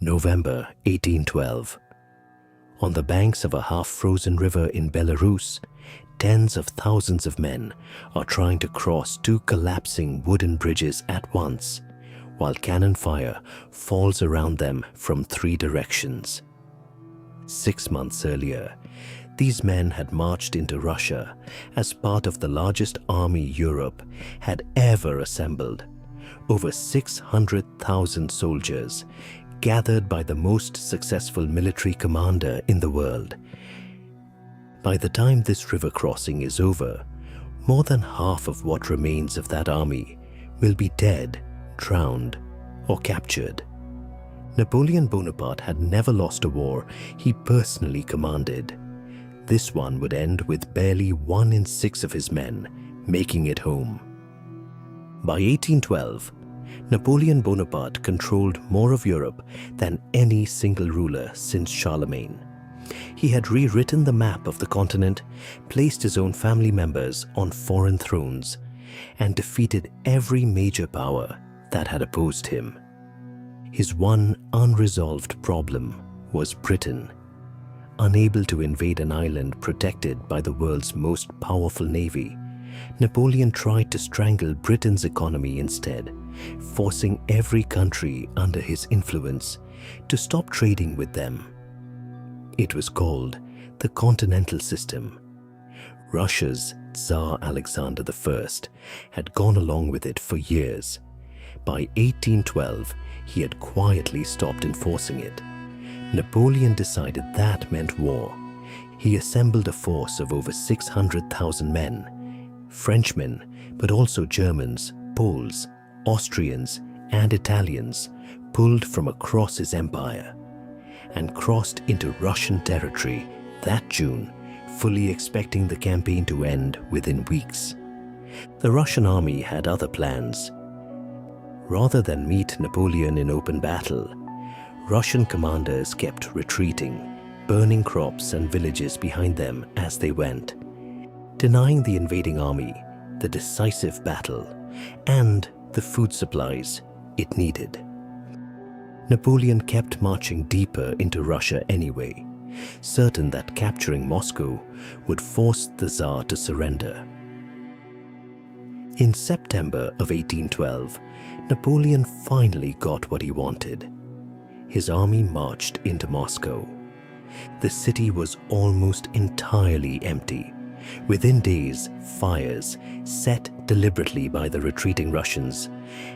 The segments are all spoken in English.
November 1812. On the banks of a half-frozen river in Belarus, tens of thousands of men are trying to cross two collapsing wooden bridges at once, while cannon fire falls around them from three directions. 6 months earlier, these men had marched into Russia as part of the largest army Europe had ever assembled. Over 600,000 soldiers, gathered by the most successful military commander in the world. By the time this river crossing is over, more than half of what remains of that army will be dead, drowned, or captured. Napoleon Bonaparte had never lost a war he personally commanded. This one would end with barely 1 in 6 of his men making it home. By 1812, Napoleon Bonaparte controlled more of Europe than any single ruler since Charlemagne. He had rewritten the map of the continent, placed his own family members on foreign thrones, and defeated every major power that had opposed him. His one unresolved problem was Britain. Unable to invade an island protected by the world's most powerful navy, Napoleon tried to strangle Britain's economy instead, forcing every country under his influence to stop trading with them. It was called the Continental System. Russia's Tsar Alexander I had gone along with it for years. By 1812, he had quietly stopped enforcing it. Napoleon decided that meant war. He assembled a force of over 600,000 men, Frenchmen, but also Germans, Poles, Austrians, and Italians, pulled from across his empire, and crossed into Russian territory that June, fully expecting the campaign to end within weeks. The Russian army had other plans. Rather than meet Napoleon in open battle, Russian commanders kept retreating, burning crops and villages behind them as they went, denying the invading army the decisive battle and the food supplies it needed. Napoleon kept marching deeper into Russia anyway, certain that capturing Moscow would force the Tsar to surrender. In September of 1812, Napoleon finally got what he wanted. His army marched into Moscow. The city was almost entirely empty. Within days, fires, set deliberately by the retreating Russians,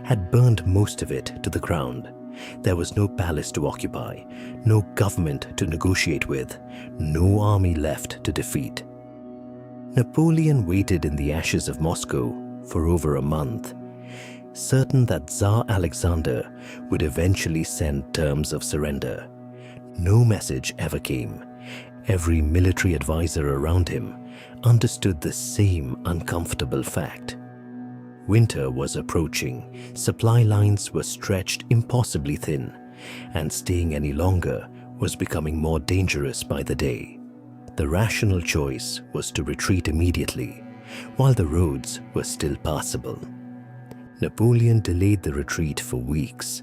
had burned most of it to the ground. There was no palace to occupy, no government to negotiate with, no army left to defeat. Napoleon waited in the ashes of Moscow for over a month, certain that Tsar Alexander would eventually send terms of surrender. No message ever came. Every military advisor around him understood the same uncomfortable fact. Winter was approaching, supply lines were stretched impossibly thin, and staying any longer was becoming more dangerous by the day. The rational choice was to retreat immediately, while the roads were still passable. Napoleon delayed the retreat for weeks.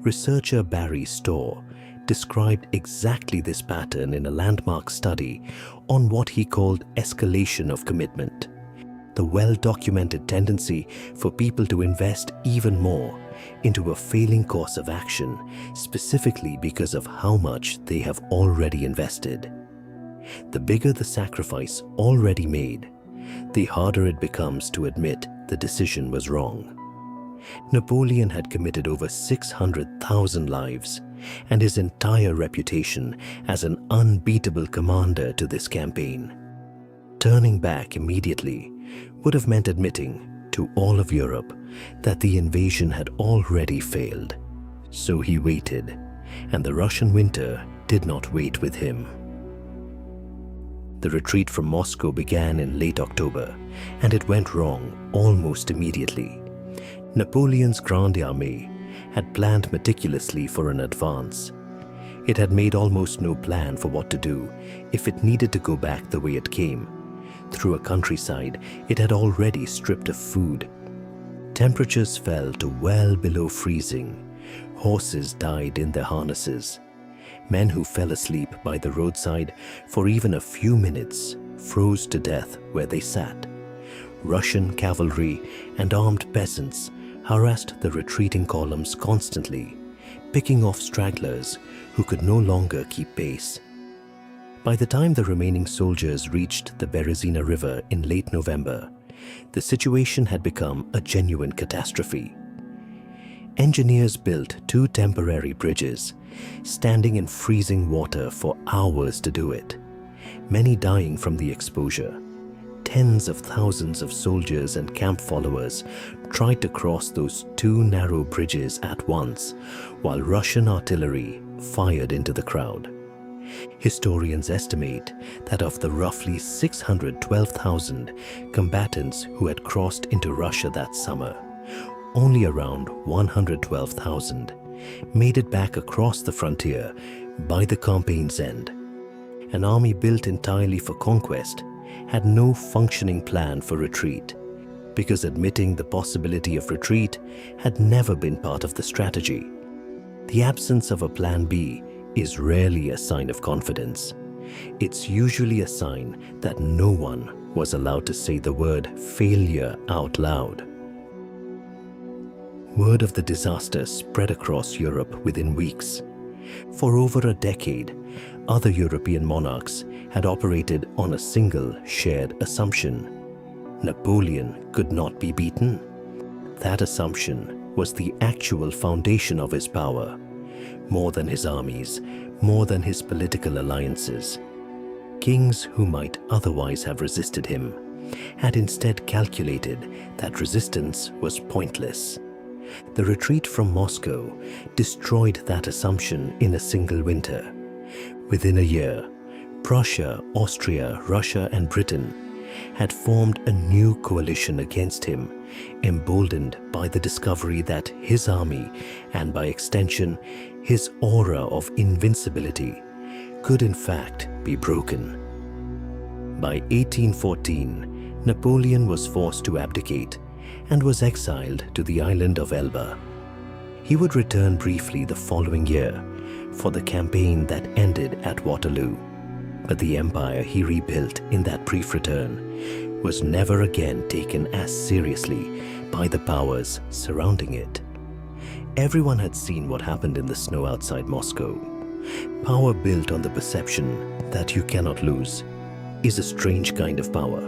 Researcher Barry Storr described exactly this pattern in a landmark study on what he called escalation of commitment, the well-documented tendency for people to invest even more into a failing course of action, specifically because of how much they have already invested. The bigger the sacrifice already made, the harder it becomes to admit the decision was wrong. Napoleon had committed over 600,000 lives and his entire reputation as an unbeatable commander to this campaign. Turning back immediately would have meant admitting to all of Europe that the invasion had already failed. So he waited, and the Russian winter did not wait with him. The retreat from Moscow began in late October, and it went wrong almost immediately. Napoleon's Grande Armée had planned meticulously for an advance. It had made almost no plan for what to do if it needed to go back the way it came. Through a countryside it had already stripped of food. Temperatures fell to well below freezing. Horses died in their harnesses. Men who fell asleep by the roadside for even a few minutes froze to death where they sat. Russian cavalry and armed peasants harassed the retreating columns constantly, picking off stragglers who could no longer keep pace. By the time the remaining soldiers reached the Berezina River in late November, the situation had become a genuine catastrophe. Engineers built 2 temporary bridges, standing in freezing water for hours to do it, many dying from the exposure. Tens of thousands of soldiers and camp followers tried to cross those 2 narrow bridges at once, while Russian artillery fired into the crowd. Historians estimate that of the roughly 612,000 combatants who had crossed into Russia that summer, only around 112,000 made it back across the frontier by the campaign's end. An army built entirely for conquest had no functioning plan for retreat, because admitting the possibility of retreat had never been part of the strategy. The absence of a plan B is rarely a sign of confidence. It's usually a sign that no one was allowed to say the word failure out loud. Word of the disaster spread across Europe within weeks. For over a decade, other European monarchs had operated on a single shared assumption: Napoleon could not be beaten. That assumption was the actual foundation of his power, more than his armies, more than his political alliances. Kings who might otherwise have resisted him had instead calculated that resistance was pointless. The retreat from Moscow destroyed that assumption in a single winter. Within a year, Prussia, Austria, Russia, and Britain had formed a new coalition against him, emboldened by the discovery that his army, and by extension, his aura of invincibility, could in fact be broken. By 1814, Napoleon was forced to abdicate and was exiled to the island of Elba. He would return briefly the following year for the campaign that ended at Waterloo, but the empire he rebuilt in that brief return was never again taken as seriously by the powers surrounding it. Everyone had seen what happened in the snow outside Moscow. Power built on the perception that you cannot lose is a strange kind of power.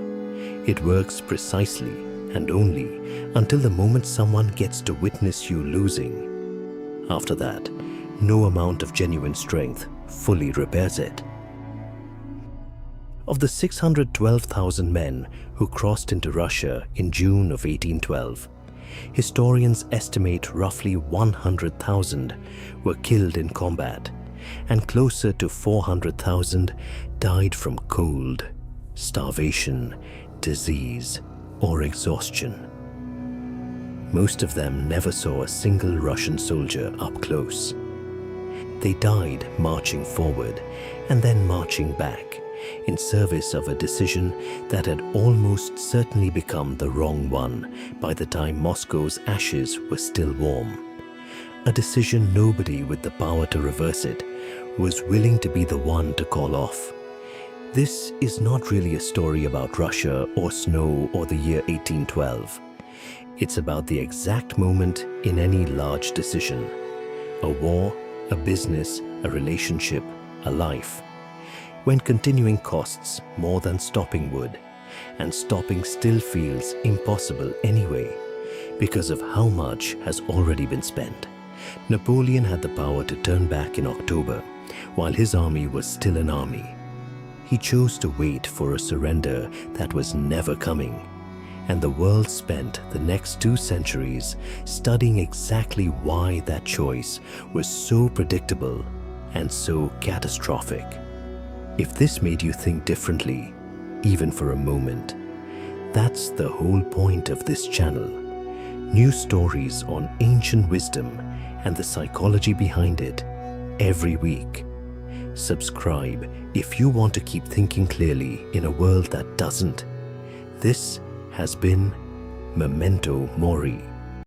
It works precisely and only until the moment someone gets to witness you losing. After that, no amount of genuine strength fully repairs it. Of the 612,000 men who crossed into Russia in June of 1812, historians estimate roughly 100,000 were killed in combat, and closer to 400,000 died from cold, starvation, disease, or exhaustion. Most of them never saw a single Russian soldier up close. They died marching forward and then marching back in service of a decision that had almost certainly become the wrong one by the time Moscow's ashes were still warm. A decision nobody with the power to reverse it was willing to be the one to call off. This is not really a story about Russia or snow or the year 1812. It's about the exact moment in any large decision: a war, a business, a relationship, a life, when continuing costs more than stopping would, and stopping still feels impossible anyway because of how much has already been spent. Napoleon had the power to turn back in October while his army was still an army. He chose to wait for a surrender that was never coming, and the world spent the next 2 centuries studying exactly why that choice was so predictable and so catastrophic. If this made you think differently, even for a moment, that's the whole point of this channel. New stories on ancient wisdom and the psychology behind it every week. Subscribe if you want to keep thinking clearly in a world that doesn't. This has been Memento Mori.